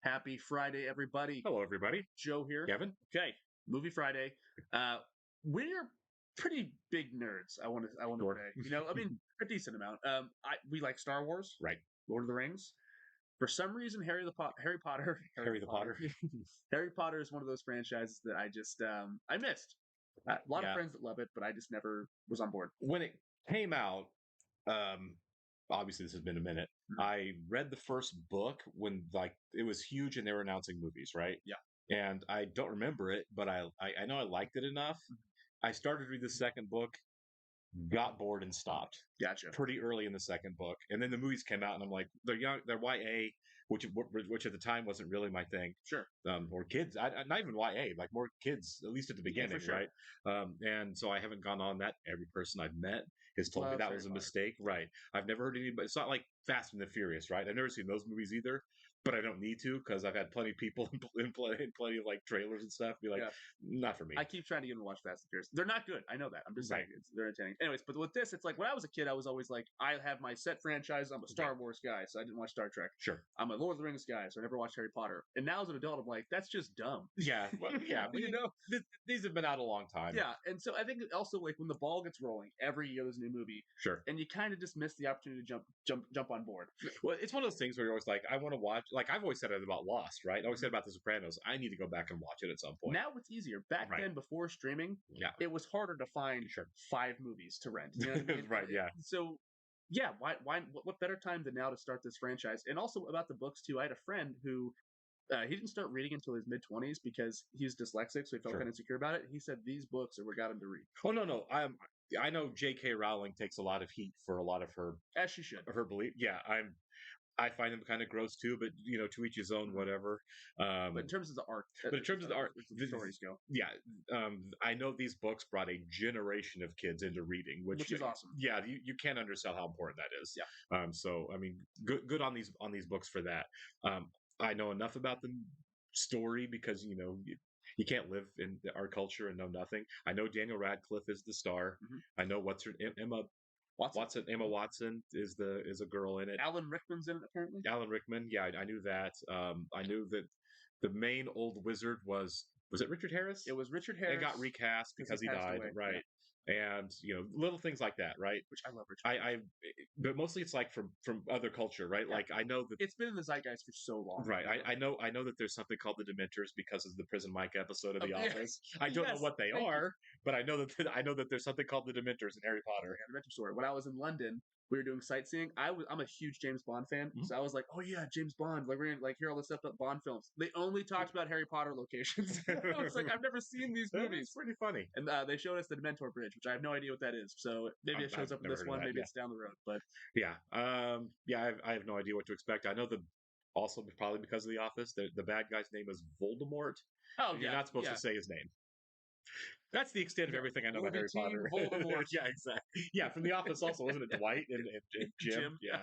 Happy Friday, everybody. Hello, everybody. Joe here. Kevin? Okay, Movie Friday. We're pretty big nerds. I want to Sure. say, a decent amount. We like Star Wars, Right. Lord of the Rings. For some reason, Harry Potter, Harry the Potter. Harry Potter is one of those franchises that I just I missed. A lot of Yeah. friends that love it, but I just never was on board. When it came out, um, obviously this has been a minute. Mhm. I read the first book when it was huge and they were announcing movies, right? Yeah. And I don't remember it, but I know I liked it enough. I started to read the second book, got bored and stopped Gotcha. pretty early in the second book, and then the movies came out, and I'm like, they're young, they're YA, which at the time wasn't really my thing. Sure. Or kids, not even YA, like more kids, at least at the beginning, for sure. right? And so I haven't gone on that. Every person I've met has told me Loves that Harry was a Potter. mistake, right? I've never heard anybody. It's not like Fast and the Furious, right? I've never seen those movies either, but I don't need to because I've had plenty of people in plenty of like trailers and stuff be like, Yeah. not for me. I keep trying to get them to watch Fast and Furious. They're not good. I know that. I'm just saying they're entertaining. Anyways, but with this, it's like when I was a kid, I was always like, I have my set franchise. I'm a Star Wars guy, so I didn't watch Star Trek. Sure. I'm a Lord of the Rings guy, so I never watched Harry Potter. And now as an adult, I'm like, that's just dumb. Yeah, well, yeah, but these have been out a long time. Yeah, and so I think also like when the ball gets rolling, every year there's a new movie. Sure. And you kind of just miss the opportunity to jump on board. Well, it's one of those things where you're always like, I want to watch. Like I've always said it about Lost, right? I always said about The Sopranos. I need to go back and watch it at some point. Now it's easier. Back then, before streaming, it was harder to find 5 movies to rent. You know what I mean? Right. Yeah. So, yeah, what better time than now to start this franchise? And also about the books too. I had a friend who he didn't start reading until his mid-20s because he's dyslexic, so he felt kind of insecure about it. He said these books are what got him to read. Oh no. I know J.K. Rowling takes a lot of heat for a lot of her, as she should, her belief. Yeah, I find them kind of gross too, but to each his own, whatever. But in terms of the art, the stories go. Yeah, I know these books brought a generation of kids into reading, which is awesome. Yeah, you can't undersell how important that is. Yeah. So I mean, good on these books for that. I know enough about the story because you can't live in our culture and know nothing. I know Daniel Radcliffe is the star. I know Emma Watson is a girl in it. Alan Rickman's in it apparently. Alan Rickman, yeah, I knew that. I knew that the main old wizard was it Richard Harris? It was Richard Harris. It got recast because he died, away. Right? Yeah. And little things like that, right? Which I love Richard. But mostly it's like from other culture, right? Yeah. Like I know that it's been in the zeitgeist for so long, right? I know that there's something called the Dementors because of the Prison Mike episode of The Office. I don't know what they are, but I know that there's something called the Dementors in Harry Potter. Yeah, the Dementor story. When I was in London, we were doing sightseeing. I'm a huge James Bond fan, so I was like, oh yeah, James Bond. Like we're gonna hear all this stuff about Bond films. They only talked about Harry Potter locations. I was like, I've never seen these movies. It's pretty funny. And they showed us the Dementor Bridge, which I have no idea what that is. So maybe it shows up in this one. Maybe it's down the road. But yeah, I have no idea what to expect. I know also probably because of The Office, the bad guy's name is Voldemort. Oh, you're not supposed to say his name. That's the extent of everything I know about Harry Potter. Voldemort. Yeah, exactly. Yeah, from The Office also, wasn't it Dwight and Jim? Yeah,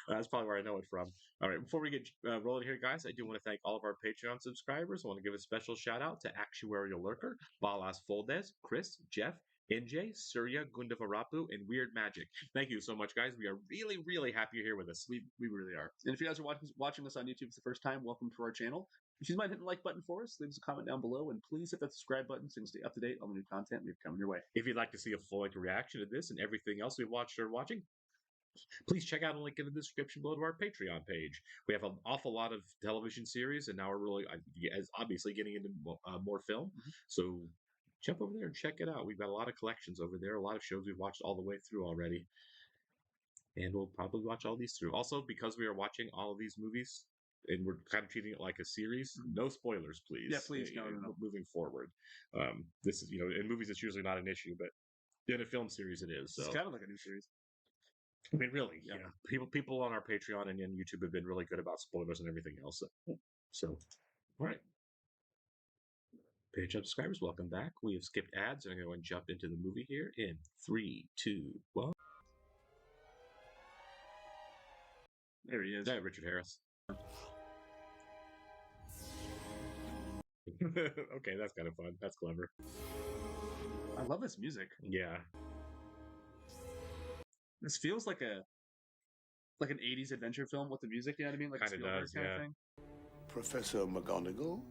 that's probably where I know it from. All right, before we get rolling here, guys, I do want to thank all of our Patreon subscribers. I want to give a special shout out to Actuarial Lurker, Balas Foldes, Chris, Jeff, NJ, Surya, Gundavarapu, and Weird Magic. Thank you so much, guys. We are really, really happy you're here with us. We really are. And if you guys are watching us on YouTube for the first time, welcome to our channel. If you mind hitting the like button for us, leave us a comment down below, and please hit that subscribe button so you can stay up to date on the new content we have coming your way. If you'd like to see a full-length reaction to this and everything else we've watched or watching, please check out a link in the description below to our Patreon page. We have an awful lot of television series, and now we're really, obviously, getting into more film. So jump over there and check it out. We've got a lot of collections over there, a lot of shows we've watched all the way through already. And we'll probably watch all these through. Also, because we are watching all of these movies, and we're kind of treating it like a series, no spoilers, please. Yeah, please, no. Moving forward. This is, in movies it's usually not an issue, but in a film series it is. So. It's kind of like a new series. I mean, really, yeah. People on our Patreon and YouTube have been really good about spoilers and everything else. So all right. Patreon subscribers, welcome back. We have skipped ads, and I'm going to jump into the movie here in 3, 2, 1. There he is. Yeah, Richard Harris. Okay, that's kind of fun. That's clever. I love this music. Yeah. This feels like an 80s adventure film with the music, you know what I mean? Like kind of does, kind of thing. Professor McGonagall?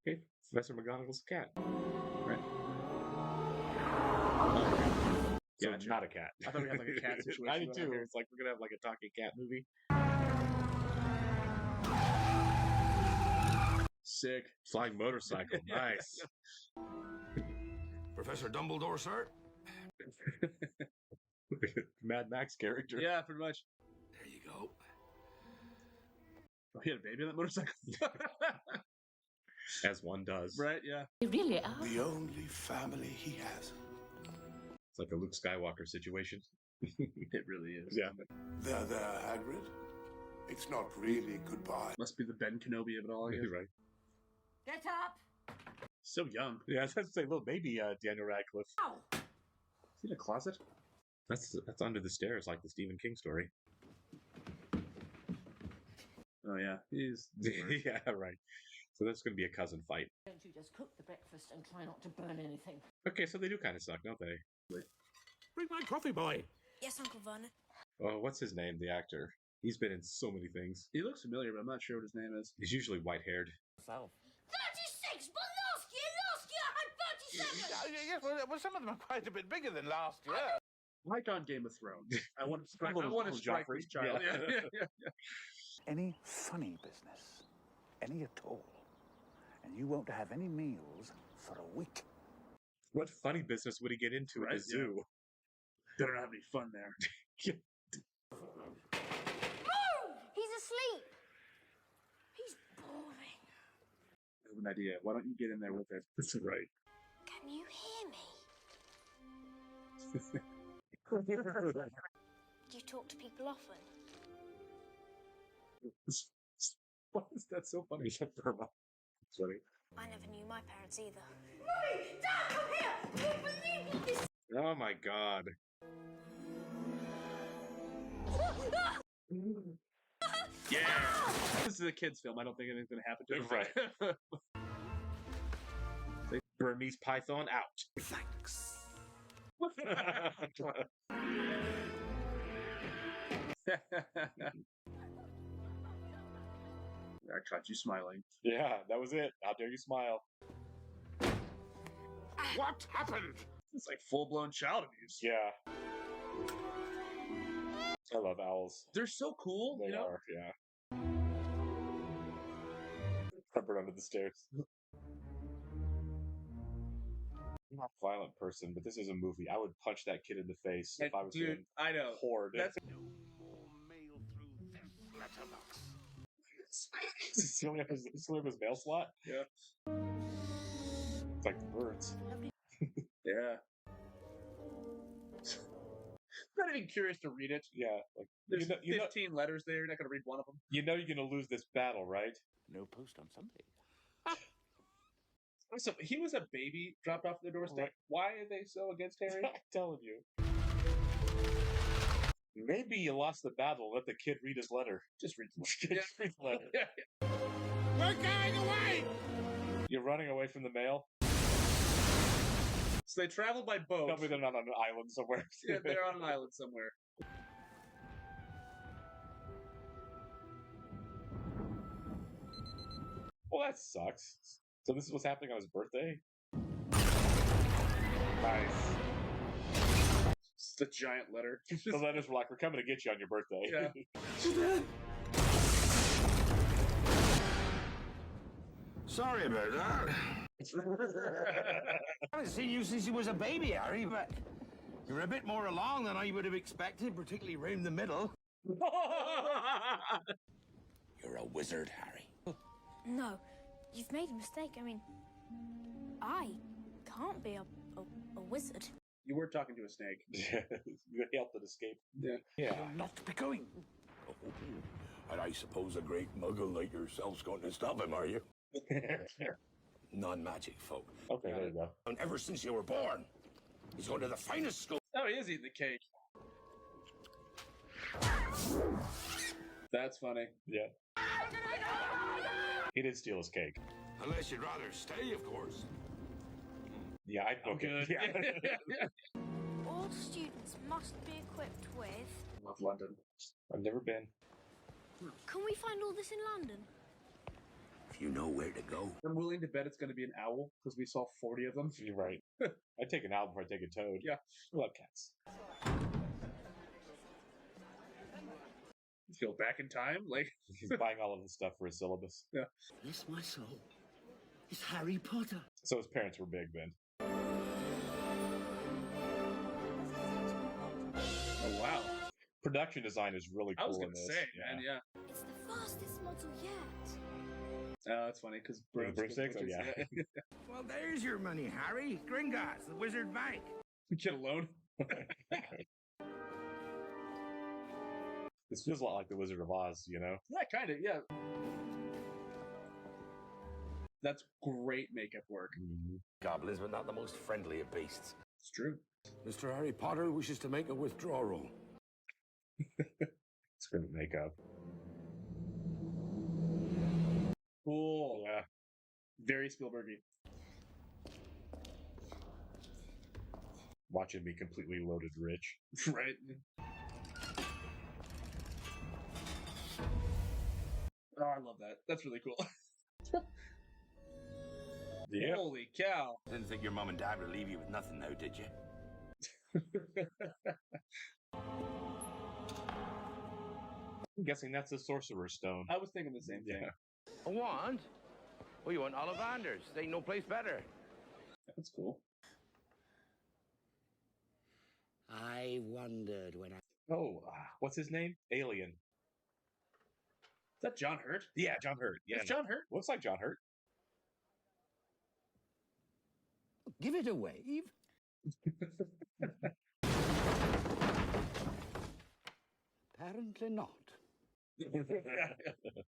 Okay, Professor McGonagall's a cat. Right. So Gotcha. not a cat. I thought we had like a cat situation. I did going on too. here. It's like we're gonna have like a talking cat movie. Sick. Flying motorcycle. Nice. Professor Dumbledore, sir? Mad Max character. Yeah, pretty much. There you go. Oh, he had a baby on that motorcycle. As one does. Right? Yeah. You really are. The only family he has. It's like a Luke Skywalker situation. It really is. Yeah. There, Hagrid. It's not really goodbye. Must be the Ben Kenobi of it all. I guess. Right. Get up! So young. Yeah, I was going to say little baby Daniel Radcliffe. Ow! Is he in a closet? That's under the stairs, like the Stephen King story. Oh yeah, he's. Yeah, right. So that's going to be a cousin fight. Don't you just cook the breakfast and try not to burn anything? Okay, so they do kind of suck, don't they? Bring my coffee, boy. Yes, Uncle Vernon. Oh, what's his name? The actor. He's been in so many things. He looks familiar, but I'm not sure what his name is. He's usually white-haired. 36, but last year I had 37! Yes, well, some of them are quite a bit bigger than last year. Like on Game of Thrones. I want to strike. I Little- want to little strike Joffrey. this child. Yeah. Yeah. Any funny business, any at all, and you won't have any meals for a week. What funny business would he get into at Right, the zoo? They don't have any fun there. Move! He's asleep. He's boring. I have an idea. Why don't you get in there with it? That's right. Can you hear me? Do you talk to people often? Why is that so funny? It's funny. I never knew my parents either. Mummy! Dad, come here! You won't believe what this... Oh my god. Yeah. This is a kid's film. I don't think anything's gonna happen to him. Right. Burmese python out. Thanks. I caught you smiling. Yeah, that was it. How dare you smile? What happened? It's like full-blown child abuse. Yeah. I love owls. They're so cool. They you know? are, yeah. Covered under the stairs. I'm not a violent person, but this is a movie. I would punch that kid in the face if I was Dude, being I know. Horde. That's No more mail through this letterbox. Does he only have his mail slot? Yeah. It's like the birds. Yeah. I'm not even curious to read it. Yeah, like There's you know, 15 letters there. You're not gonna read one of them. you're gonna lose this battle, right? No post on Sunday. So he was a baby dropped off their doorstep. Right. Why are they so against Harry? I'm telling you. Maybe you lost the battle. Let the kid read his letter. Just read the Just read the letter. Yeah. We're going away! You're running away from the mail? So they travel by boat. Tell me they're not on an island somewhere. Yeah, they're on an island somewhere. Well, that sucks. So this is what's happening on his birthday? Nice. It's the giant letter. The letters were like, we're coming to get you on your birthday. Yeah. Sorry about that. I haven't seen you since you was a baby, Harry, but you're a bit more along than I would have expected, particularly round the middle. You're a wizard, Harry. No, you've made a mistake. I mean, I can't be a wizard. You were talking to a snake. You helped it escape. Yeah. Yeah. Not be going. Oh, and I suppose a great muggle like yourself's going to stop him, are you? Non-magic folk. Okay, there you go. And ever since you were born, he's going to the finest school. Oh, he is eating the cake. That's funny. Yeah. He did steal his cake. Unless you'd rather stay, of course. Yeah, I'd book it. Good. Yeah. All students must be equipped with... Love London. I've never been. Can we we find all this in London? If you know where to go. I'm willing to bet it's going to be an owl because we saw 40 of them. You're right. I'd take an owl before I take a toad. Yeah. I love cats. Go back in time, like He's buying all of the stuff for his syllabus. yeah. Bless my soul. It's Harry Potter. So his parents were big then. Oh wow. Production design is really cool I was in going to this. say, man, yeah. It's the fastest model yet. Oh, that's funny because broomsticks, oh, yeah. Well, there's your money, Harry. Gringotts, the Wizard Bank. Get a loan. This feels a lot like the Wizard of Oz, you know? Yeah, kind of. Yeah. That's great makeup work. Goblins, but not the most friendly of beasts. It's true. Mr. Harry Potter wishes to make a withdrawal. It's great makeup. Cool. Yeah. Very Spielbergy. Watch him be completely loaded rich. Right. Oh, I love that. That's really cool. Yeah. Holy cow. Didn't think your mum and dad would leave you with nothing now, did you? I'm guessing that's the Sorcerer's Stone. I was thinking the same thing. Yeah. A wand? Oh, you want Ollivanders? There ain't no place better. That's cool. I wondered when I... Oh, what's his name? Alien. Is that John Hurt? Yeah, John Hurt. Yeah, It's John Hurt. looks like John Hurt. Give it a wave. Apparently not.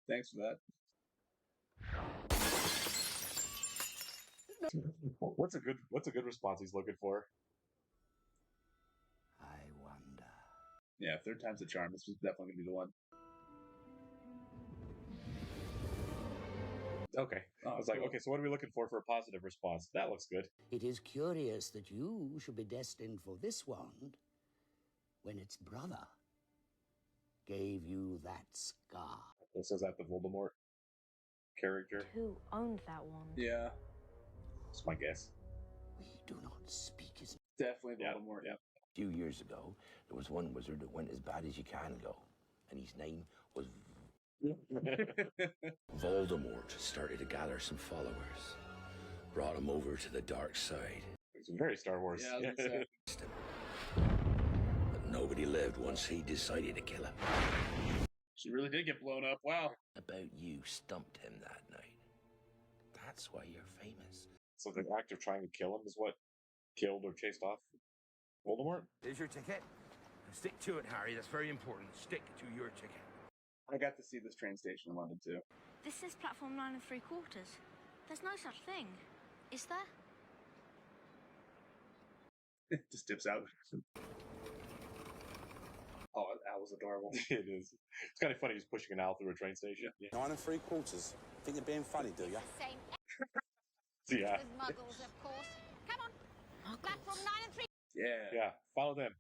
Thanks for that. What's a good response he's looking for? I wonder. Yeah, third time's the charm. This was definitely gonna be the one. Okay. Oh, I was like, cool. okay, so what are we looking for a positive response? That looks good. It is curious that you should be destined for this wand when its brother gave you that scar. This is that the Voldemort character. Who owned that one? Yeah, That's my guess. We do not speak his definitely Yeah, Voldemort. yeah. A few years ago, there was one wizard that went as bad as you can go, and his name was Voldemort. Started to gather some followers, brought him over to the dark side. It's very Star Wars. Yeah, I was gonna say. But nobody lived once he decided to kill him. She really did get blown up. Wow. About you stumped him that night. That's why you're famous. So the act of trying to kill him is what killed or chased off Voldemort? There's your ticket. Stick to it, Harry. That's very important. Stick to your ticket. I got to see this train station in London too. This is platform 9 3/4. There's no such thing, is there? Just dips out. Oh, that was adorable. It is. It's kind of funny he's pushing an owl through a train station. Yeah. 9 3/4. Think you're being funny, do you? Same Yeah. with muggles, of course. Come on. Platform 9 3. Yeah. Yeah. Follow them.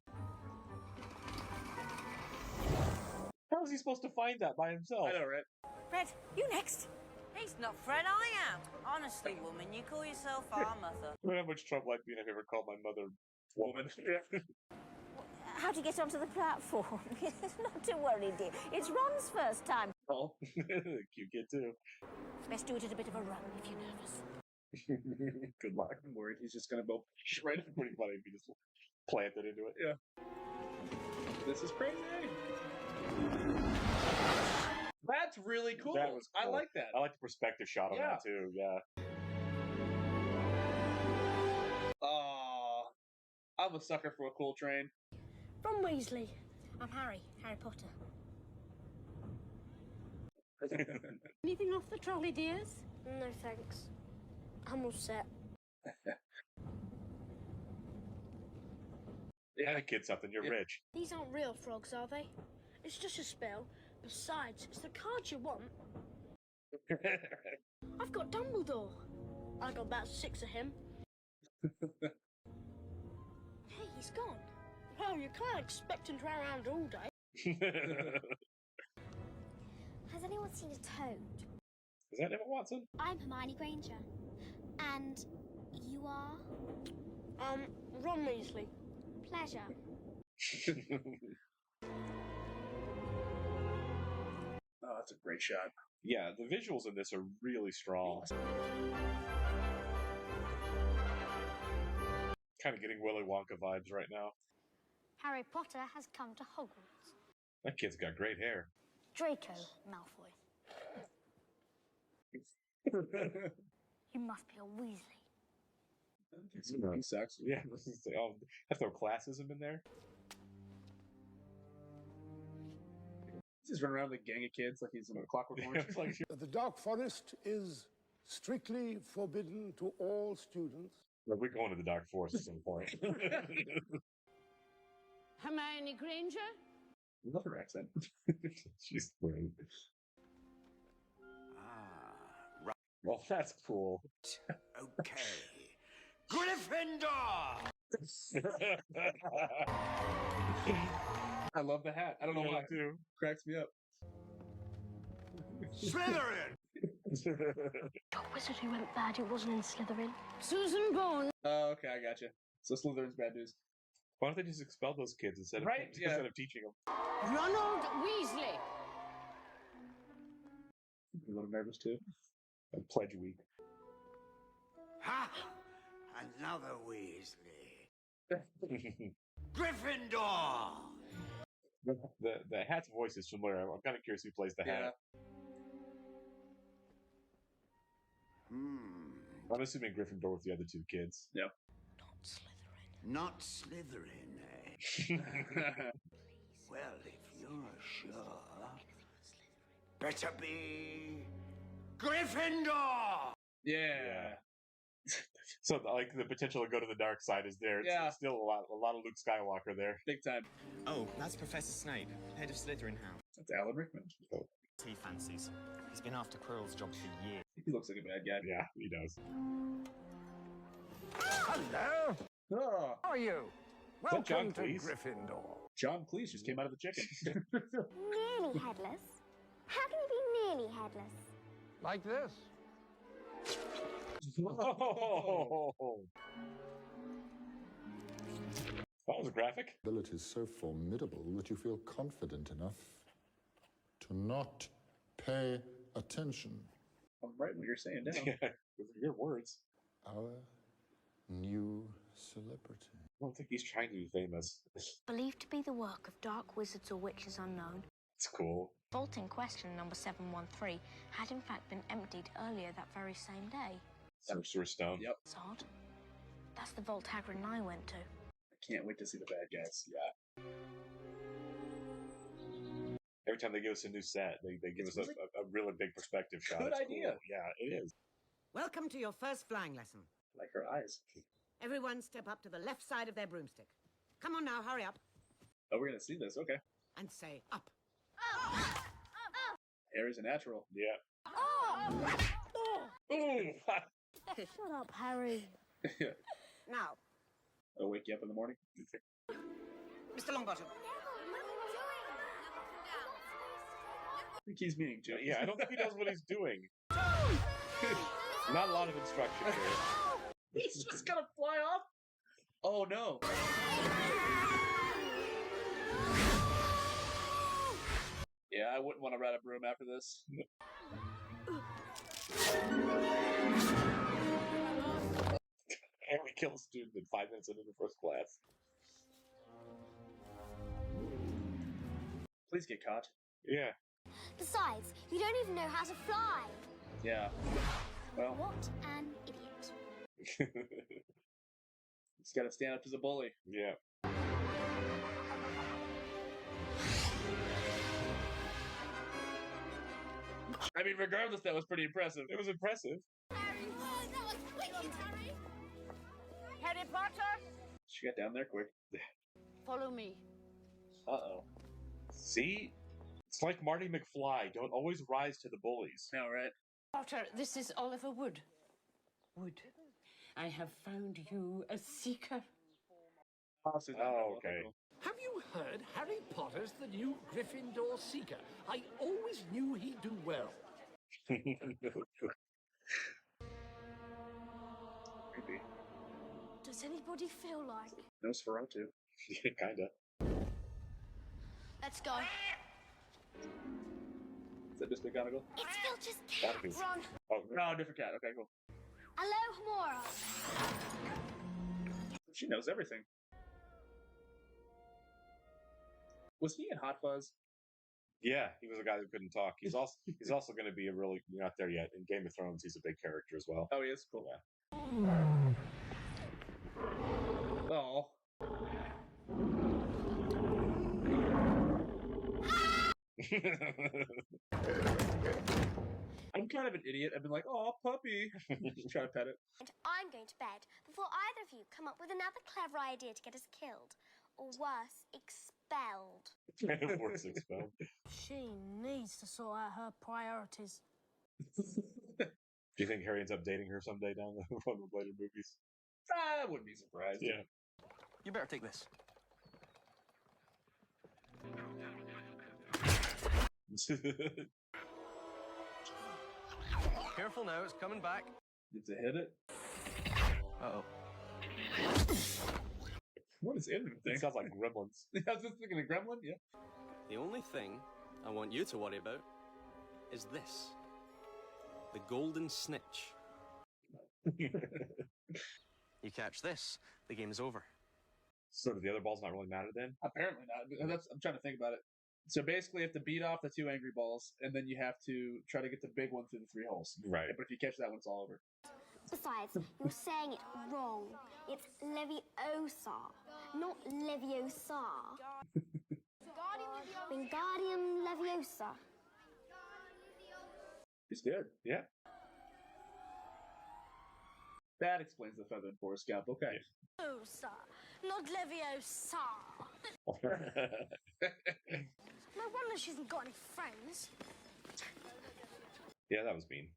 How is he supposed to find that by himself? I know, right? Fred, you next. He's not Fred, I am. Honestly, woman, you call yourself our mother. I don't have much trouble I'd be if I ever called my mother woman. How to get onto the platform? Not to worry, dear. It's Ron's first time. Oh. Cute kid too. Best do it at a bit of a run if you're nervous. Good luck. I'm worried he's just gonna go right. Pretty funny if he just planted into it. Yeah. This is crazy. That's really cool. That was I cool. like that. I like the perspective shot on Yeah. that too. Yeah. I'm a sucker for a cool train. Ron Weasley. I'm Harry Potter. Anything off the trolley, dears? No thanks. I'm all set. Yeah, the kid something. You're rich. These aren't real frogs, are they? It's just a spell. Besides, it's the card you want. I've got Dumbledore. I got about 6 of him. Hey, he's gone. Well, you can't expect him to hang around all day. Has anyone anyone seen a toad? Is that Emma Watson? I'm Hermione Granger. And you are? Ron Weasley. Pleasure. Oh, that's a great shot. Yeah, the visuals in this are really strong. Kind of getting Willy Wonka vibes right now. Harry Potter has come to Hogwarts. That kid's got great hair. Draco Malfoy. You must be a Weasley. He sucks. Yeah, oh, I throw classism in there. He's running around with a gang of kids like he's in a Clockwork Orange. The Dark Forest is strictly forbidden to all students. We're going to the Dark Forest at some point. Hermione Granger. Love her accent. She's great. Well, that's cool. Okay. Gryffindor! I love the hat. I don't know why. Too. Cracks me up. Slytherin! The wizard who went bad, it wasn't in Slytherin. Susan Bones. Oh, okay, I gotcha. So Slytherin's bad news. Why don't they just expel those kids instead of teaching them? Ronald Weasley. I'm a little nervous too. Pledge week. Ha! Another Weasley. Gryffindor! The hat's voice is familiar. I'm kind of curious who plays the hat. I'm assuming Gryffindor with the other two kids. Yep. Not Slytherin, eh? Well, if you're sure, better be Gryffindor! Yeah. So, like, the potential to go to the dark side is there. It's still a lot of Luke Skywalker there. Big time. Oh, that's Professor Snape, head of Slytherin House. That's Alan Rickman. Oh. He fancies. He's been after Quirrell's job for years. He looks like a bad guy. Yeah, he does. Hello. Oh. How are you? Welcome Welcome to Cleese? Gryffindor. John Cleese just came out of the chicken. Nearly headless? How can you be nearly headless? Like this. Oh. That was a graphic. Ability is so formidable that you feel confident enough to not pay attention. I'm writing what you're saying down. Yeah, those are your words. Our new celebrity. I don't think he's trying to be famous. Believed to be the work of dark wizards or witches unknown. It's cool. Vault in question, number 713, had in fact been emptied earlier that very same day. Sorcerer's Stone. Yep. It's odd. That's the vault Hagrid and I went to. I can't wait to see the bad guys. Yeah. Every time they give us a new set, they give us a really big perspective shot. Good It's idea. Cool. Yeah, it is. Welcome to your first flying lesson. Like her eyes. Everyone step up to the left side of their broomstick. Come on now, hurry up. Oh, we're gonna see this. Okay. And say up. Harry's a natural. Yeah. Shut up, Harry. Now, I'll wake you up in the morning. Mr. Longbottom. I think he's meaning to. Yeah, I don't think he knows what he's doing. Not a lot of instruction here. He's just gonna fly off? Oh no. Yeah, I wouldn't want to ride a broom after this. And we kill a student in 5 minutes into the first class. Please get caught. Yeah. Besides, you don't even know how to fly. Yeah. Well, What an idiot. he's got to stand up to the bully. Yeah. I mean, regardless, that was pretty impressive. It was impressive. Harry Potter, She got down there quick. follow me. Uh-oh. See? It's like Marty McFly. Don't always rise to the bullies. No, right? Potter, this is Oliver Wood. Wood, I have found you a seeker. Oh, okay. Have you heard Harry Potter's the new Gryffindor Seeker? I always knew he'd do well Creepy. Does anybody feel like? Nosferatu. Yeah, kinda. Let's go. Is that Miss McGonagall? It's Filch's Gotta be. cat. Run. Oh, No, different cat. Okay, cool. Hello, Hamora. She knows everything. Was he in Hot Fuzz? yeah, he was a guy who couldn't talk. He's also going to be a really, you're not there yet. In Game of Thrones, he's a big character as well. Oh, he is? Cool. Yeah. Oh. I'm kind of an idiot. I've been like, oh, puppy. Just try to pet it. And I'm going to bed before either of you come up with another clever idea to get us killed. Or worse, expelled. Worse, expelled. She needs to sort out her priorities. Do you think Harry ends up dating her someday down the one of the later movies? I wouldn't be surprised. Yeah. You better take this. Careful now, it's coming back. Did it hit it? Uh-oh. What is in the thing? It sounds like Gremlins. I was just thinking of Gremlin, yeah. The only thing I want you to worry about is this. The golden snitch. You catch this, the game's over. So do the other balls not really matter then? Apparently not. I'm trying to think about it. So basically, you have to beat off the 2 angry balls, and then you have to try to get the big one through the 3 holes. Right. But if you catch that one, it's all over. Besides, you're saying it wrong. It's Leviosa, not Leviosa. Wingardium Leviosa. He's good. Yeah. That explains the feather and forest scalp. Okay. Leviosa, not Leviosa. No wonder she hasn't got any friends. Yeah, that was mean.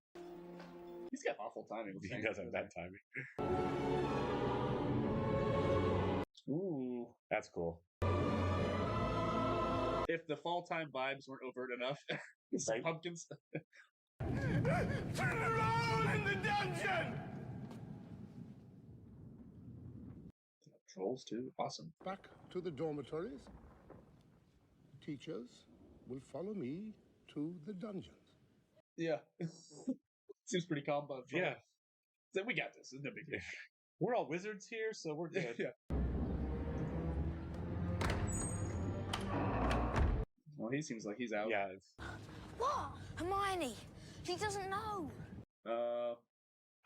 He's got awful timing. He does have that timing. Ooh. That's cool. If the fall time vibes weren't overt enough, some Right. pumpkins. Turn around in the dungeon! Trolls too. Awesome. Back to the dormitories. Teachers will follow me to the dungeons. Yeah. Seems pretty calm, but Yeah. So we got this. It's no big deal. We're all wizards here, so we're good. Yeah. Well, he seems like he's out. Yeah. What? Hermione, she doesn't know.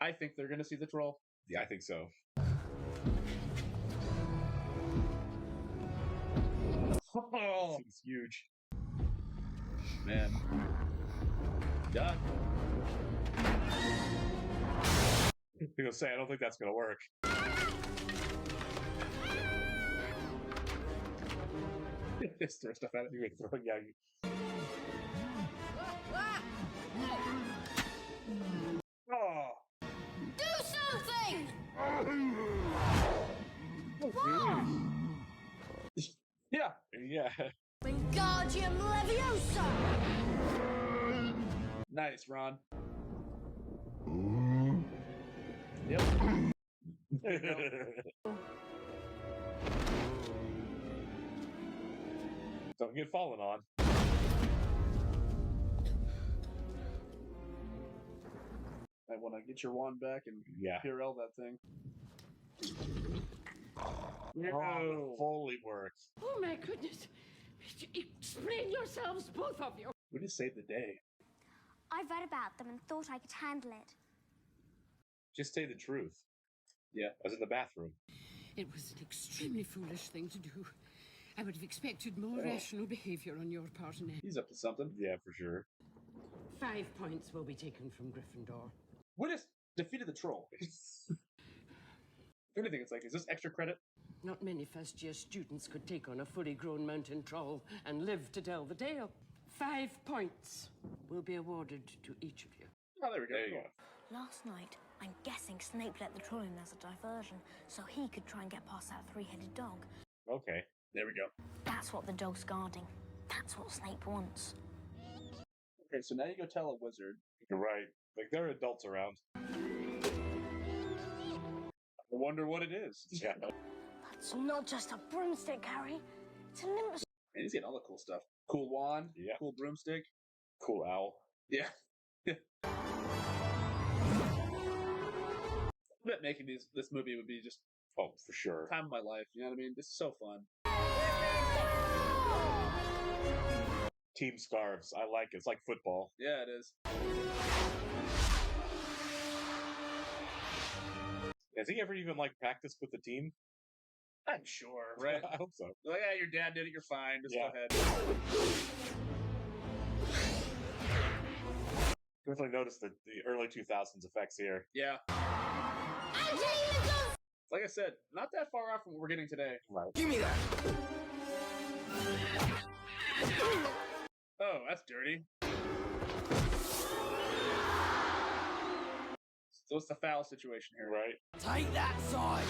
I think they're gonna see the troll. Yeah, I think so. Oh, It's huge. man. Done. I'm gonna say, I don't think that's gonna work. Just throw stuff at it. You're gonna throw, yeah. Oh. Do something! Yeah. Yeah. Wingardium Leviosa! Nice, Ron. Yep. Don't get fallen on. I want to get your wand back and Yeah. Purell that thing. Oh, fully works. Oh my goodness. Explain yourselves, both of you. We just saved the day. I read about them and thought I could handle it. Just say the truth. Yeah. I was in the bathroom. It was an extremely foolish thing to do. I would have expected more rational behavior on your part, Ned. He's up to something. Yeah, for sure. 5 points will be taken from Gryffindor. We just defeated the troll. If anything, it's like, is this extra credit? Not many first-year students could take on a fully grown mountain troll and live to tell the tale. 5 points will be awarded to each of you. Oh, there we go. There you go. Last night, I'm guessing Snape let the troll in as a diversion, so he could try and get past that 3-headed dog. Okay. There we go. That's what the dog's guarding. That's what Snape wants. Okay, so now you go tell a wizard. You're right. Like, there are adults around. I wonder what it is. Yeah. That's not just a broomstick, Harry. It's a nimbus. Man, he's getting all the cool stuff. Cool wand. Yeah. Cool broomstick. Cool owl. Yeah. I bet making this movie would be just for sure time of my life. You know what I mean? This is so fun. Team scarves. I like it. It's like football. Yeah, it is. Has he ever even practiced with the team? I'm sure, right? I hope so. Like, yeah, your dad did it. You're fine. Just go ahead. Definitely noticed the early 2000s effects here. Yeah. Like I said, not that far off from what we're getting today. Right. Give me that. Oh, that's dirty. So what's the foul situation here? Right. Take that side.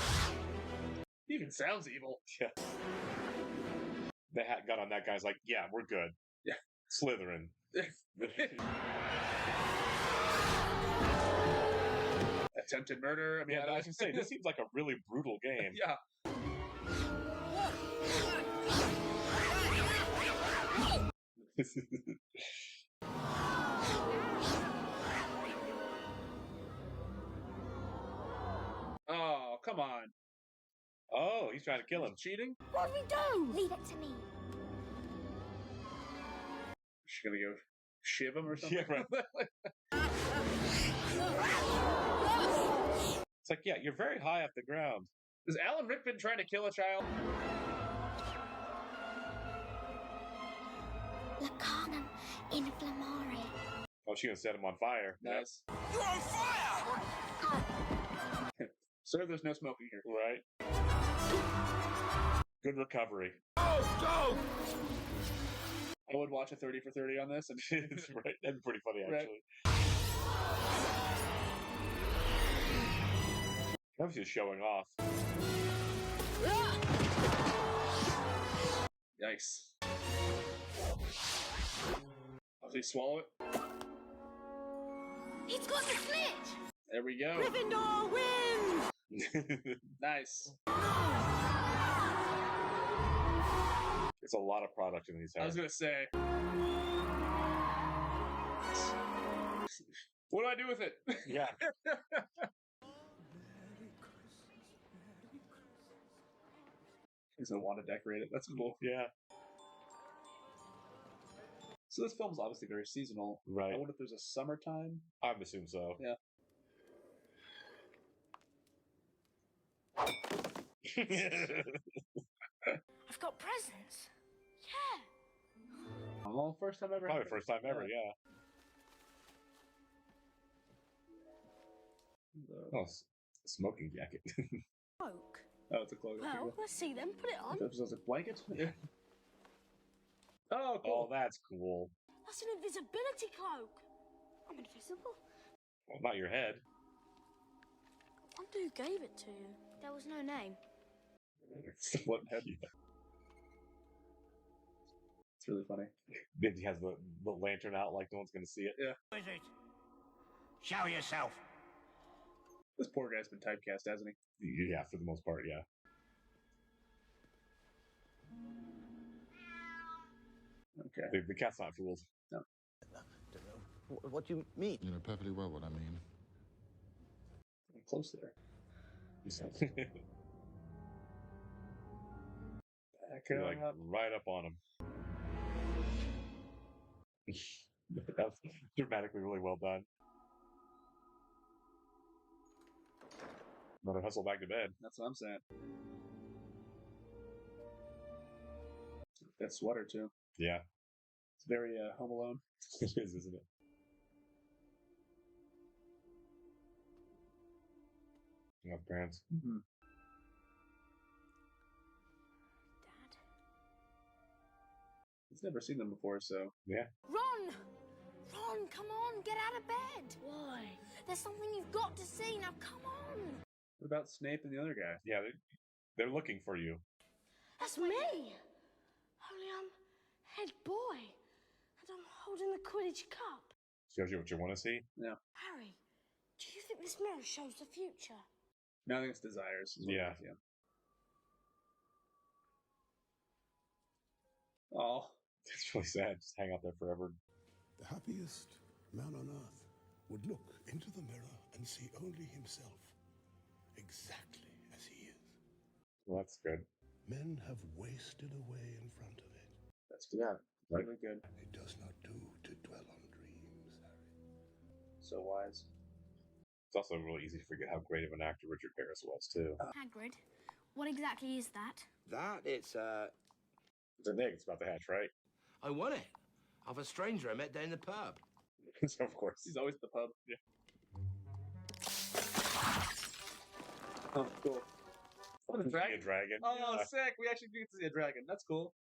He even sounds evil. Yeah. The hat gun on that guy's like, yeah, we're good. Yeah. Slytherin. Attempted murder. I mean, I can say this seems like a really brutal game. Yeah. Oh, come on. Oh, he's trying to kill him. Cheating? What do we do? Leave it to me. She's gonna go shiv him or something? Yeah, right. It's like, yeah, you're very high off the ground. Is Alan Rickman trying to kill a child? Lacanum inflammare. Oh, she's gonna set him on fire. Nice. You're on fire! Sir, there's no smoking here. Right. Good recovery. Go! I would watch a 30 for 30 on this. And right. That'd be pretty funny, actually. That was just showing off. Yikes. Does he swallow it? He's got the snitch! There we go. Gryffindor wins! Nice. There's a lot of product in these hairs. I was gonna say. What do I do with it? Yeah. He's gonna want to decorate it. That's cool. Yeah. So this film's obviously very seasonal. Right. I wonder if there's a summertime. I would assume so. Yeah. I've got presents. Yeah. Oh, first time ever. Probably first time ever, yeah. Oh, smoking jacket. Cloak. Oh, it's a cloak. Well, let's see them. Put it on. This is a blanket? Yeah. Oh, cool. Oh, that's cool. That's an invisibility cloak. I'm invisible. Well, not your head. I wonder who gave it to you. There was no name. What head? It's really funny. Then he has the lantern out like no one's going to see it. Yeah. Who is it? Show yourself. This poor guy's been typecast, hasn't he? Yeah, for the most part, yeah. Okay. The cat's not fooled. No. What do you mean? You know perfectly well what I mean. I'm close there. Back You're like right up on him. That's dramatically really well done. Another hustle back to bed. That's what I'm saying. That sweater too. Yeah. It's very Home Alone. It is, isn't it? Enough brands. Mm-hmm. Dad. He's never seen them before, so yeah. Ron! Ron, come on, get out of bed. Why? There's something you've got to see. Now, come on. What about Snape and the other guy? Yeah, they're looking for you. That's me. Only I'm head boy. But I'm holding the Quidditch cup. Shows you what you want to see? Yeah. Harry, do you think this mirror shows the future? No, I think it's desires. Yeah. Oh. It's really sad. Just hang out there forever. The happiest man on earth would look into the mirror and see only himself, exactly as he is. Well, that's good. Men have wasted away in front of it. That's good. Yeah, right. Really good. It does not do to dwell on dreams, Harry. So wise. It's also really easy to forget how great of an actor Richard Harris was, too. Hagrid, what exactly is that? That, it's a neg. It's about the hatch, right? I won it. Of a stranger I met down the pub. So, of course. He's always at the pub. Yeah. Oh, cool. What, a dragon? A dragon. Oh, yeah. sick. We actually get to see a dragon. That's cool.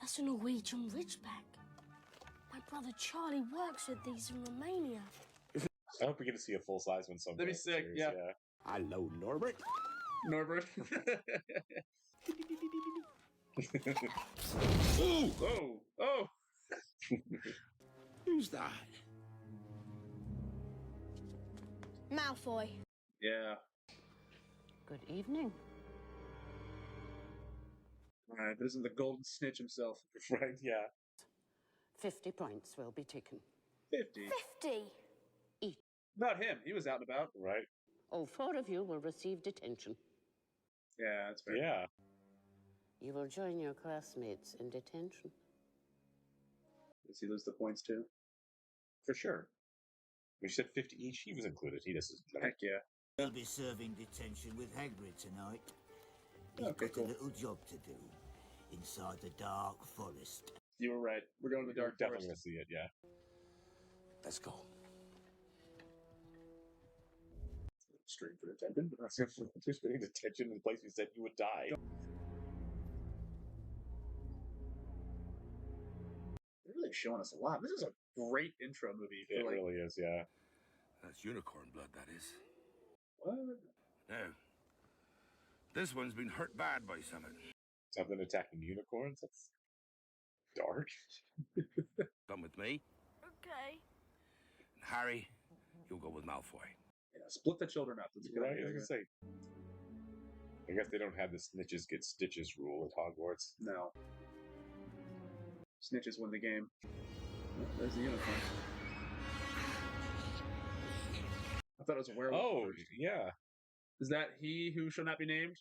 That's a Norwegian Ridgeback. My brother Charlie works with these in Romania. I hope we get to see a full-size one someday. That'd be sick, Series, yeah. Hello, Norbert. Norbert. Ooh! Oh! Oh! Who's that? Malfoy. Yeah. Good evening. Alright, this is the golden snitch himself. Right, yeah. 50 points will be taken. 50. 50. Not him. He was out and about. Right. All 4 of you will receive detention. Yeah, that's fair. Yeah. You will join your classmates in detention. Does he lose the points too? For sure. We said 50 each. He was included. He doesn't. Heck yeah. They'll be serving detention with Hagrid tonight. He's Okay, got cool. a little job to do inside the dark forest. You were right. We're going to the We're dark definitely forest. going to see it, yeah. Let's go. Stream for detention. Just putting detention in the place we said you would die. They're really showing us a lot. This is a great intro movie. It really is, yeah. That's unicorn blood, that is. What? Now, this one's been hurt bad by something. Something attacking unicorns? That's dark. Come with me. Okay. And Harry, you'll go with Malfoy. Yeah, split the children up. That's a good Right, I idea. was going to say. I guess they don't have the snitches get stitches rule at Hogwarts. No. Snitches win the game. Oh, there's the unicorn. I thought it was a werewolf. Oh, first. yeah. Is that he who shall not be named?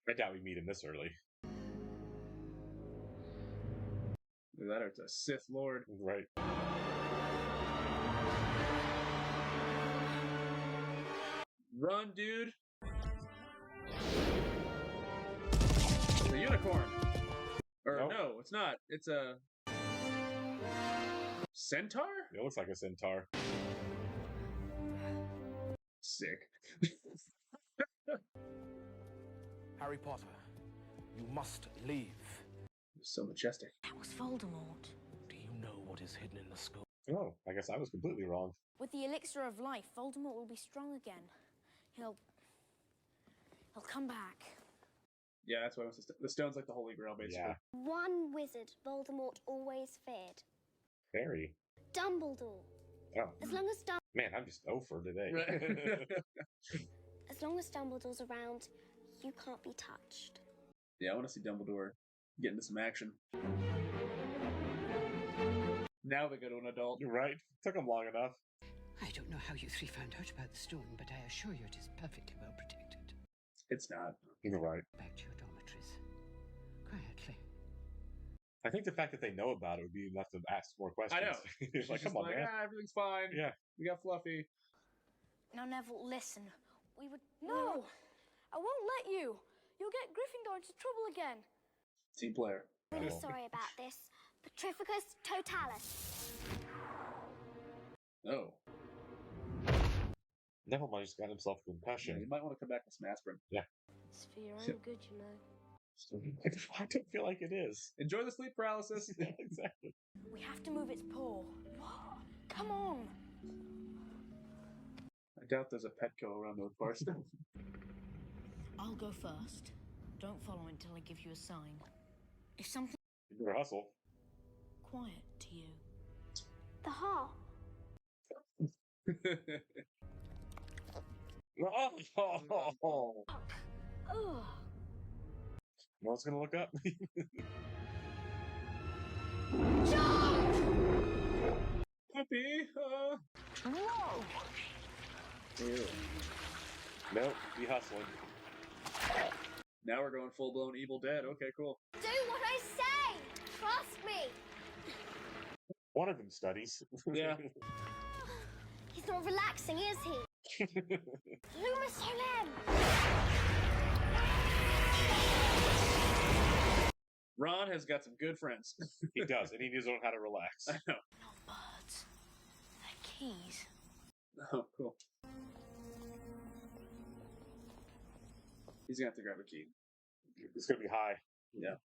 I doubt we meet him this early. Either that or it's a Sith Lord. Right. Run, dude! It's a unicorn! Or Nope. no, it's not. It's a... centaur? It looks like a centaur. Sick. Harry Potter, you must leave. So majestic. That was Voldemort. Do you know what is hidden in the school? Oh, I guess I was completely wrong. With the elixir of life, Voldemort will be strong again. He'll come back. Yeah, that's why it was the stone's like the Holy Grail, basically. Yeah. One wizard Voldemort always feared. Harry. Dumbledore. Oh. As long as Man, I'm just over today. as long as Dumbledore's around, you can't be touched. Yeah, I want to see Dumbledore get into some action. Now they go to an adult. You're right. Took him long enough. I don't know how you 3 found out about the stone, but I assure you it is perfectly well protected. It's not. You're right. Back to your dormitories. Quietly. I think the fact that they know about it would be enough to ask more questions. I know. It's like, She's come on, man. Ah, everything's fine. Yeah. We got Fluffy. Now, Neville, listen. We would... No! I won't let you! You'll get Gryffindor into trouble again. Team player. Really sorry about this. Petrificus totalis. Oh. Neville might just got himself a concussion. Yeah, you might want to come back with some aspirin. Yeah. It's for your own good, you know. I don't feel like it is. Enjoy the sleep paralysis. Yeah, exactly. We have to move its paw. Come on! I doubt there's a Petco around those parts. I'll go first. Don't follow until I give you a sign. Is something You better hustle. quiet to you? The heart. Oh. Ugh. No one's gonna look up. Puppy. Whoa. Nope, be hustling. Now we're going full blown Evil Dead. Okay, cool. Do what I say! Trust me! One of them studies. Yeah. He's not relaxing, is he? Luma Solem! Ron has got some good friends. He does, and he needs to learn how to relax. I know. Not birds. They're keys. Oh, cool. He's gonna have to grab a key. It's gonna be high. Yeah.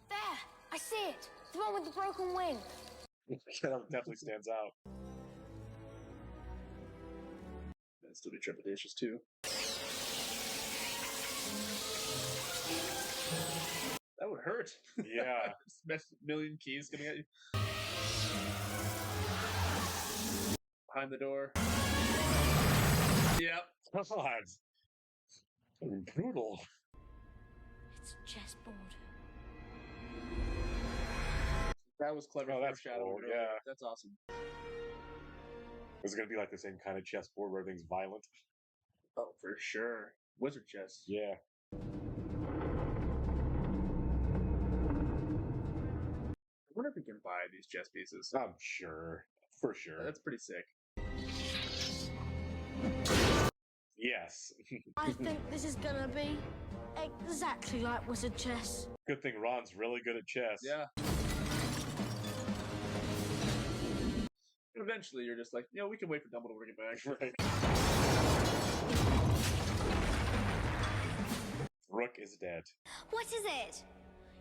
There! I see it! The one with the broken wing. That definitely stands out. That'd still be trepidatious too. That would hurt. Yeah. Million keys coming at you. Behind the door. Yep. God. Brutal. It's chessboard. That was clever. Oh, that's foreshadowing cool. earlier. Yeah. That's awesome. Is it gonna be like the same kind of chessboard where everything's violent? Oh, for sure. Wizard chess. Yeah. I wonder if we can buy these chess pieces. I'm sure. For sure. That's pretty sick. Yes. I think this is gonna be exactly like wizard chess. Good thing Ron's really good at chess. Yeah. Eventually, you're just like, we can wait for Dumbledore to get back. Right. Rook is dead. What is it?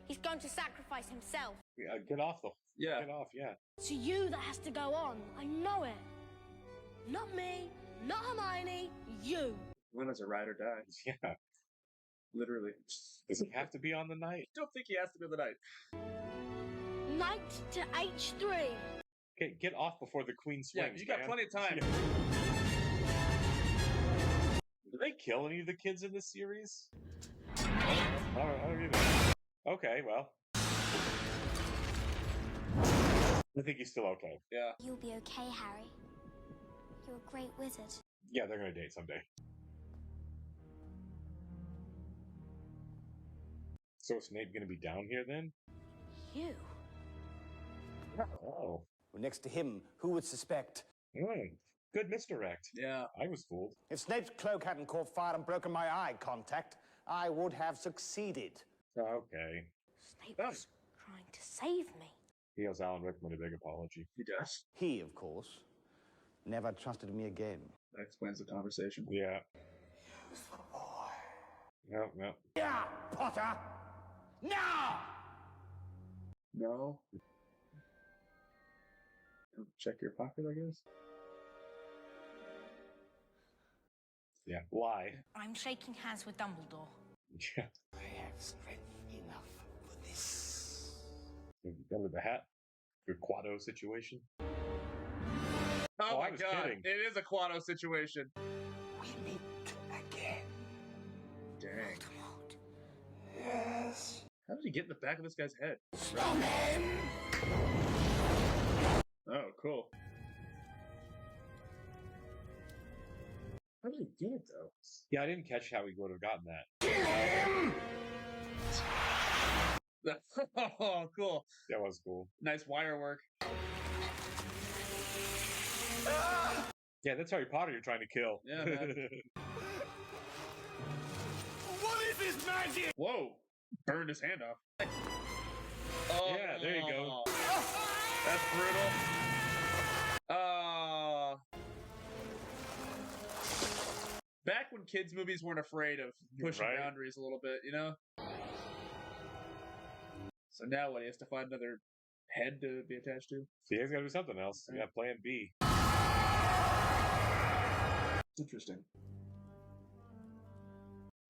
He's going to sacrifice himself. Yeah, get off the. Yeah. Get off. Yeah. It's you that has to go on. I know it. Not me, not Hermione, you. When is a ride or die? Yeah. Literally. Does he have to be on the night? I don't think he has to be on the night. Knight to H3. Okay, get off before the queen swings. Yeah, you got plenty of time. Yeah. Did they kill any of the kids in this series? I don't either. Okay, well. I think he's still okay. Yeah. You'll be okay, Harry. You're a great wizard. Yeah, they're gonna date someday. So is Snape gonna be down here then? You. Oh. Well, next to him, who would suspect? Good misdirect. Yeah. I was fooled. If Snape's cloak hadn't caught fire and broken my eye contact, I would have succeeded. Okay. Snape was trying to save me. He owes Alan Rickman a big apology. He does. He, of course, never trusted me again. That explains the conversation. Yeah. No, no. Yeah, Potter! Now! No. Check your pocket, I guess. Yeah. Why? I'm shaking hands with Dumbledore. Yeah. I have strength enough for this. Under the hat? Your Quado situation? Oh my I was god. kidding. It is a Quado situation. We meet again. Dang. Yes. How did he get in the back of this guy's head? Snowman! Oh, cool. How did he get it, though? Yeah, I didn't catch how he would have gotten that. Oh, cool. That was cool. Nice wire work. Yeah, that's Harry Potter you're trying to kill. Yeah, man. What is this magic? Whoa. Burned his hand off. Oh, yeah, there you go. That's brutal. Back when kids' movies weren't afraid of pushing Right. boundaries a little bit, So now what? He has to find another head to be attached to? See, he's got to do something else. Yeah, plan B. Interesting.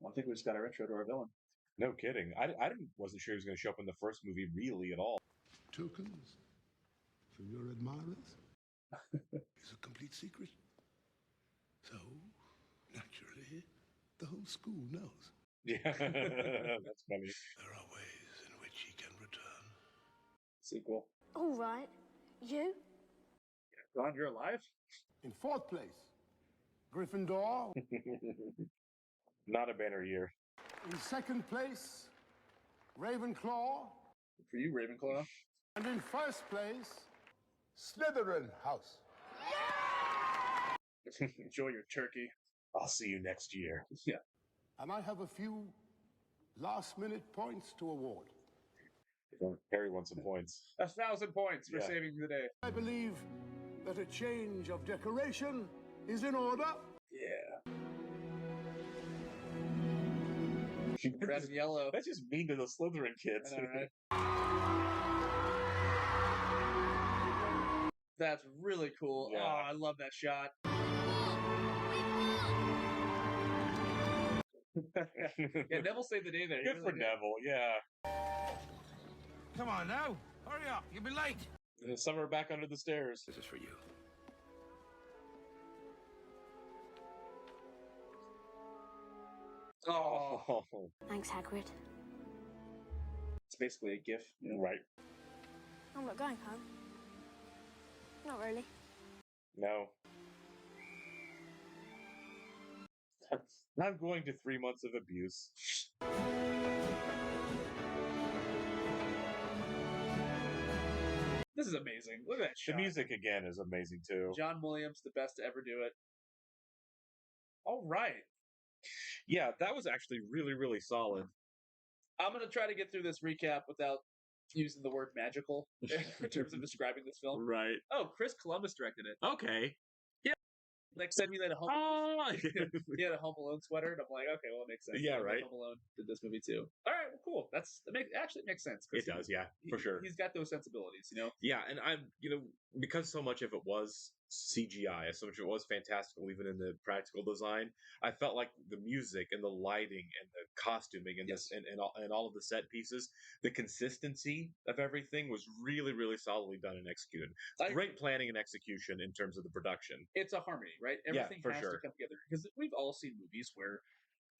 Well, I think we just got our intro to our villain. No kidding. Wasn't sure he was going to show up in the first movie really at all. Tokens from your admirers is a complete secret. So, naturally, the whole school knows. Yeah, that's funny. There are ways in which he can return. Sequel. All right. You? Ron, you're alive? In fourth place, Gryffindor. Not a banner year. In second place, Ravenclaw. For you, Ravenclaw. And in first place, Slytherin House. Enjoy your turkey. I'll see you next year. Yeah. And I have a few last-minute points to award. Harry wants some points. 1,000 points for saving the day. I believe that a change of decoration is in order. Yeah. Red and yellow. That's just mean to the Slytherin kids. I know, right? That's really cool. Yeah. Oh, I love that shot. Yeah, Neville saved the day there. Good for Neville, yeah. Come on now. Hurry up. You'll be late. Some are back under the stairs. This is for you. Oh. Thanks, Hagrid. It's basically a GIF. You know? Right. I'm not going home. Not really. No. I'm going to 3 months of abuse. This is amazing. Look at that shot. The music again is amazing too. John Williams, the best to ever do it. All right. Yeah, that was actually really, really solid. I'm going to try to get through this recap without using the word magical in terms of describing this film. Right. Oh, Chris Columbus directed it. Okay. Like said he had a Home he had a Home Alone sweater, and I'm like, okay, well, it makes sense. Yeah, Like, right. Home Alone did this movie too. All right, well, cool. Actually makes sense. It does, yeah, for sure. He's got those sensibilities, you know. Yeah, and because so much of it was CGI, so much of it was fantastical, even in the practical design. I felt like the music and the lighting and the costuming and this and all of the set pieces, the consistency of everything was really, really solidly done and executed. Great planning and execution in terms of the production. It's a harmony, right? Everything has to come together because we've all seen movies where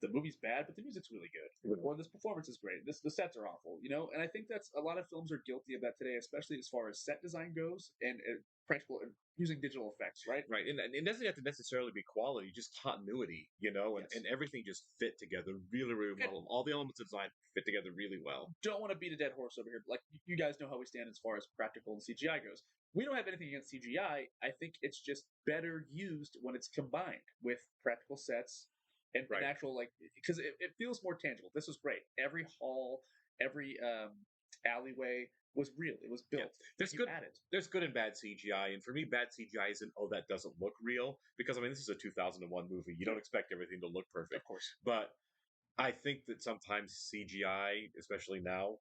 the movie's bad, but the music's really good, or this performance is great. The sets are awful, you know. And I think that's a lot of films are guilty of that today, especially as far as set design goes and practical and using digital effects, right? Right, and it doesn't have to necessarily be quality, just continuity, you know, and everything just fit together really, really well. All the elements of design fit together really well. Don't want to beat a dead horse over here, but like you guys know how we stand as far as practical and CGI goes. We don't have anything against CGI. I think it's just better used when it's combined with practical sets and actual, like, because it feels more tangible. This was great. Every hall, every alleyway was real. It was built. Yeah. There's good and bad CGI, and for me, bad CGI isn't that doesn't look real, because I mean this is a 2001 movie. You don't expect everything to look perfect, of course. But I think that sometimes CGI, especially now,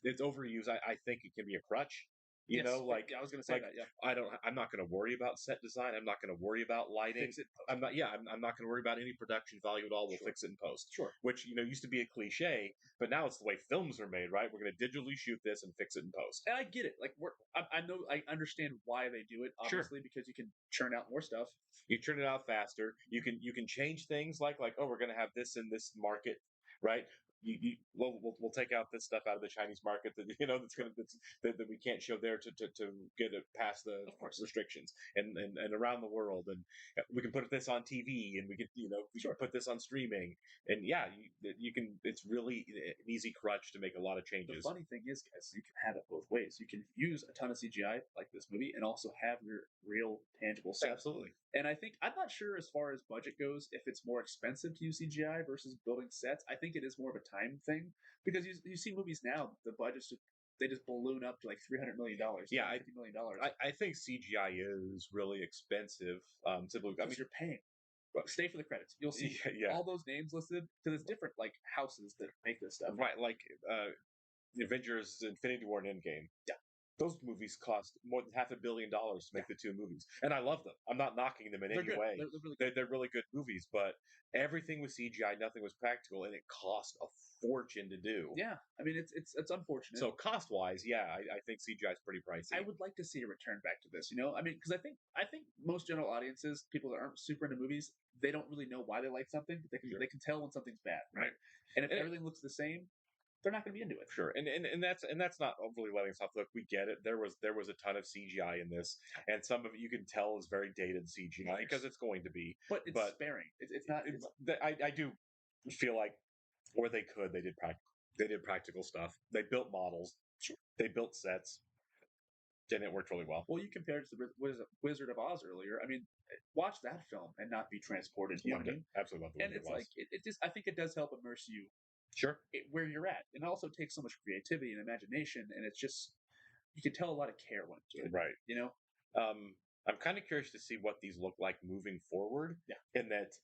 it's overused. I think it can be a crutch. You know, like I was going to say that. Yeah, I'm not going to worry about set design. I'm not going to worry about lighting. Fix it. I'm not going to worry about any production value at all. We'll fix it in post. Sure. Which used to be a cliche, but now it's the way films are made. Right? We're going to digitally shoot this and fix it in post. And I get it. Like I understand why they do it. Obviously, because you can churn out more stuff. You churn it out faster. You can change things like oh, we're going to have this in this market, right? We'll take out this stuff out of the Chinese market that that we can't show there to get it past the restrictions and around the world, and we can put this on TV, and we can can put this on streaming, and you can. It's really an easy crutch to make a lot of changes. The funny thing is, guys, you can have it both ways. You can use a ton of CGI like this movie, and also have your real tangible sets. Absolutely. And I think I'm not sure as far as budget goes if it's more expensive to use CGI versus building sets. I think it is more of a time thing, because you see movies now, the budgets they just balloon up to like $300 million. Yeah, $50 million. I think CGI is really expensive. Typically, I mean, you're paying. Stay for the credits. You'll see all those names listed, because it's different like houses that make this stuff. Right, like Avengers: Infinity War and Endgame. Yeah. those movies cost more than $500 million to make the two movies, and I love them. I'm not knocking them in They're any good. way. They're really good. They're really good movies, but everything was CGI, nothing was practical, and it cost a fortune to do. Yeah, I mean it's unfortunate. So cost wise, yeah, I think CGI is pretty pricey. I would like to see a return back to this. I mean, because I think most general audiences, people that aren't super into movies, they don't really know why they like something, but they can tell when something's bad, right? And if everything looks the same, they're not going to be into it. Sure, and that's not overly letting us off. Look, we get it. There was a ton of CGI in this, and some of it you can tell is very dated CGI because it's going to be. But it's sparing. It's not. I do feel like where they could, they did practical stuff. They built models. They built sets. And it worked really well. Well, you compared it to Wizard of Oz earlier. I mean, watch that film and not be transported. You know what I mean? Absolutely love the And Wizard it's of Oz. like it just. I think it does help immerse you. Sure. Where you're at, and it also takes so much creativity and imagination, and it's just you can tell a lot of care when it's good. Right. I'm kind of curious to see what these look like moving forward. Yeah. In that,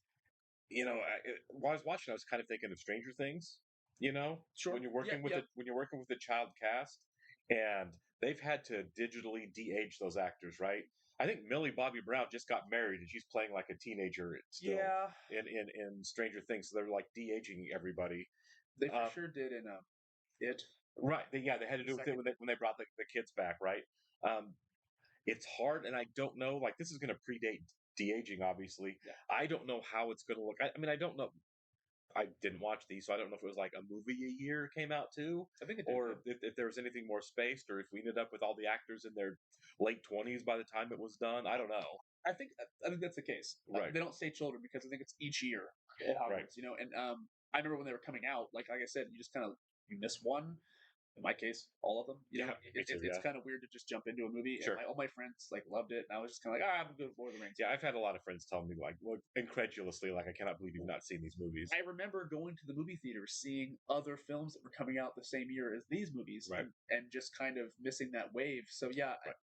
while I was watching, I was kind of thinking of Stranger Things. Sure. When you're working with the child cast, and they've had to digitally de-age those actors, right? I think Millie Bobby Brown just got married, and she's playing like a teenager still. Yeah. In Stranger Things, so they're like de-aging everybody. They for sure did in It. Right. They had to do with it when they brought the kids back, right? It's hard, and I don't know. Like, this is going to predate de-aging, obviously. Yeah. I don't know how it's going to look. I mean, I don't know. I didn't watch these, so I don't know if it was like a movie a year came out too, I think it did, or if there was anything more spaced, or if we ended up with all the actors in their late 20s by the time it was done. I don't know. I think that's the case. Right. They don't say children because I think it's each year at Hogwarts. Right. And I remember when they were coming out. Like I said, you just kind of you miss one. In my case, all of them. It's kind of weird to just jump into a movie. Sure. And all my friends loved it, and I was just kind of like, I'm good with Lord of the Rings. Yeah, I've had a lot of friends tell me incredulously, I cannot believe you've not seen these movies. I remember going to the movie theater, seeing other films that were coming out the same year as these movies, right. and just kind of missing that wave. So yeah. Right.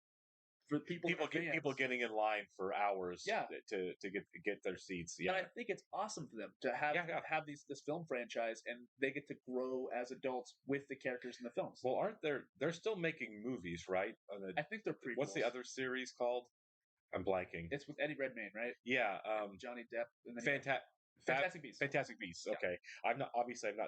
For people getting in line for hours to get their seats. Yeah. And I think it's awesome for them to have this film franchise, and they get to grow as adults with the characters in the films. Well, they're still making movies, right? I think they're prequels. What's the other series called? I'm blanking. It's with Eddie Redmayne, right? Yeah. Johnny Depp. And then Fantastic Beasts. Fantastic Beasts. Okay. I've not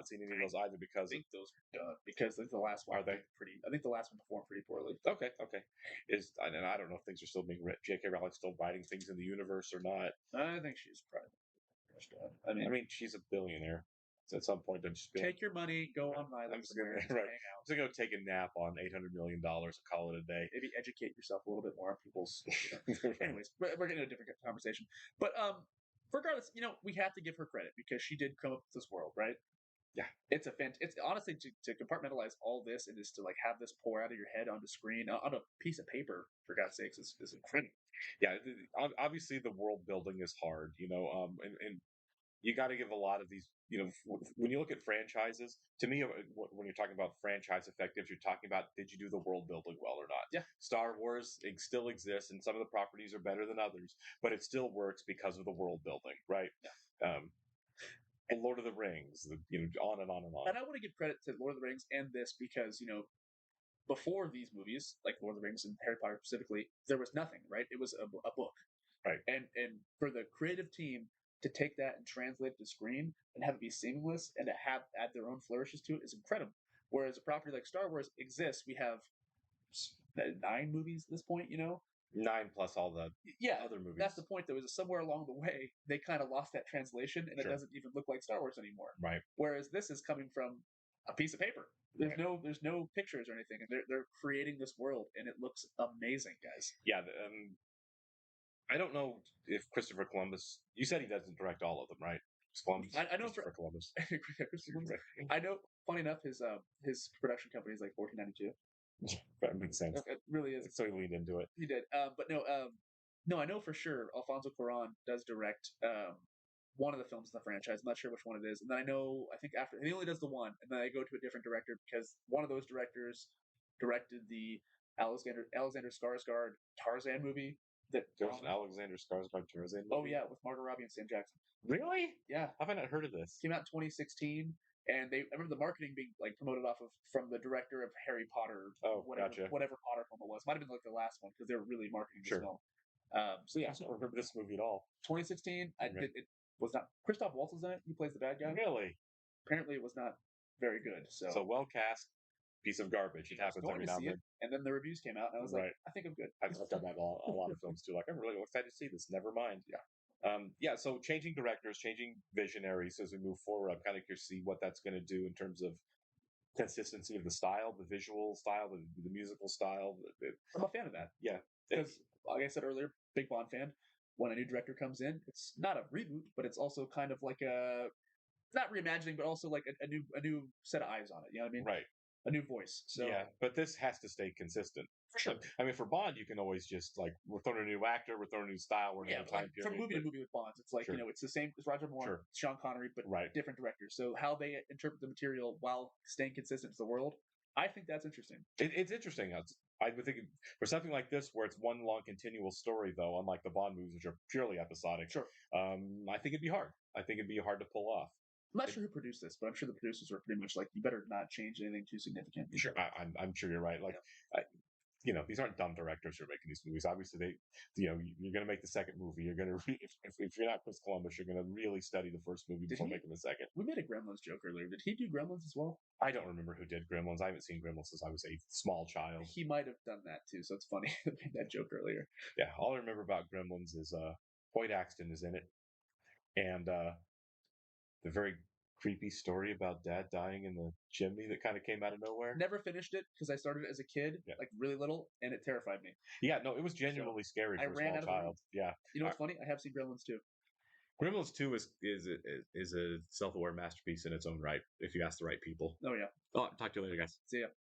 seen any of those either because I think those are done because the last one. Are they pretty? I think the last one performed pretty poorly. Okay. I don't know if things are still being written. J.K. Rowling's still writing things in the universe or not. I think she's probably finished up. I mean, she's a billionaire. So at some point, I'm just take your money, go on my list, right. Hang out. I'm just gonna go take a nap on $800 million and call it a day. Maybe educate yourself a little bit more on people's. Anyways, we're getting a different conversation, but regardless, we have to give her credit because she did come up with this world, right? Yeah, it's honestly to compartmentalize all this and just to have this pour out of your head onto screen on a piece of paper, for God's sakes, is incredible. Yeah, obviously the world building is hard, and you got to give a lot of these, when you look at franchises, to me, when you're talking about franchise effectives, you're talking about, did you do the world building well or not? Yeah. Star Wars still exists, and some of the properties are better than others, but it still works because of the world building, right? Yeah. And Lord of the Rings, on and on and on. And I want to give credit to Lord of the Rings and this because, before these movies, like Lord of the Rings and Harry Potter specifically, there was nothing, right? It was a book. Right. And for the creative team to take that and translate it to screen and have it be seamless and to add their own flourishes to it is incredible. Whereas a property like Star Wars exists, we have 9 movies at this point, 9 plus all the other movies. That's the point, though, is somewhere along the way, they kind of lost that translation, and It doesn't even look like Star Wars anymore. Right. Whereas this is coming from a piece of paper. There's no pictures or anything, and they're creating this world, and it looks amazing, guys. Yeah, I don't know if Christopher Columbus. You said he doesn't direct all of them, right? Columbus. I know Christopher Columbus. I know. Funny enough, his production company is like 1492. That makes sense. It really is. So he leaned into it. He did. But no, I know for sure Alfonso Cuarón does direct one of the films in the franchise. I'm not sure which one it is. And then I think after he only does the one, and then I go to a different director because one of those directors directed the Alexander Skarsgård Tarzan movie. There was an Alexander Skarsgård Tarzan movie? Oh yeah, with Margot Robbie and Sam Jackson. Really? Yeah. Have I not heard of this? Came out in 2016. And I remember the marketing being like promoted off of from the director of Harry Potter, whatever Potter film it was. Might have been like the last one because they were really marketing this film. So yeah, I don't remember this movie at all. 2016. It was not. Christoph Waltz is in it. He plays the bad guy. Really? Apparently, it was not very good. So well cast, piece of garbage. It happens every now and then. And then the reviews came out, and I was like, I think I'm good. I've done that a lot of films too. Like, I'm really excited to see this. Never mind. Yeah. So changing directors, changing visionaries as we move forward. I'm kind of curious to see what that's going to do in terms of consistency of the style, the visual style, the musical style. I'm a fan of that. Yeah. Because, like I said earlier, big Bond fan. When a new director comes in, it's not a reboot, but it's also kind of like not reimagining, but also like a new set of eyes on it. You know what I mean? Right. A new voice. So yeah, but this has to stay consistent. For sure. I mean, for Bond, you can always just like, we're throwing a new actor, we're throwing a new style, we're in a new time period. From movie to movie with Bonds, it's like it's the same as Roger Moore, Sean Connery, but different directors. So how they interpret the material while staying consistent to the world, I think that's interesting. It's interesting. I would think for something like this, where it's one long continual story, though, unlike the Bond movies, which are purely episodic. Sure. I think it'd be hard. I think it'd be hard to pull off. I'm not sure who produced this, but I'm sure the producers were pretty much like, you better not change anything too significant. Sure, I'm sure you're right. Like, these aren't dumb directors who are making these movies. Obviously, you're going to make the second movie. You're going to, if you're not Chris Columbus, you're going to really study the first movie before making the second. We made a Gremlins joke earlier. Did he do Gremlins as well? I don't remember who did Gremlins. I haven't seen Gremlins since I was a small child. He might have done that too, so it's funny I made that joke earlier. Yeah, all I remember about Gremlins is Hoyt Axton is in it, and the very creepy story about Dad dying in the chimney that kind of came out of nowhere. Never finished it because I started it as a kid, like really little, and it terrified me. Yeah, no, it was genuinely scary for a small child. Yeah. You know what's funny? I have seen Gremlins 2. Gremlins 2 is a self-aware masterpiece in its own right, if you ask the right people. Oh, yeah. Oh, talk to you later, guys. See ya.